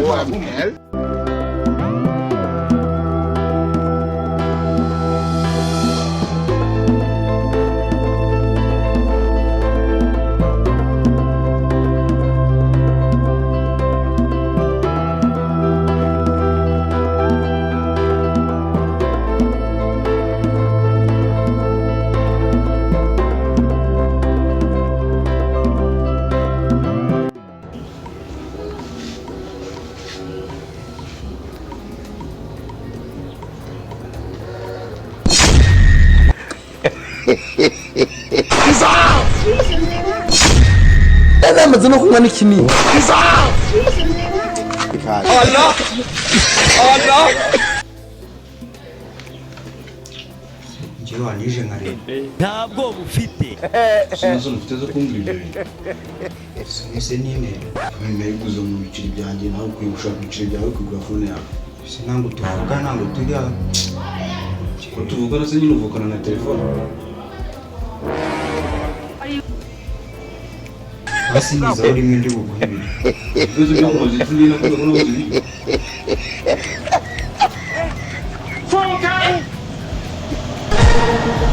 Samuel. أنا مزنوق من كني. Allah. Allah. Njyewe nije nkare ntabwo bufite sinazo mfite zo kumbwira sinese nine nayiguze mu biciri byanjye nawe ukwiye gushaka ibiciri byawe kugura fone yawe sinango tuvuga nango tujya ko tuvugana se nyine uvugana na telefone basi niza uri mwende buguhe ibintu bizo byo muzi turi na kuko muzi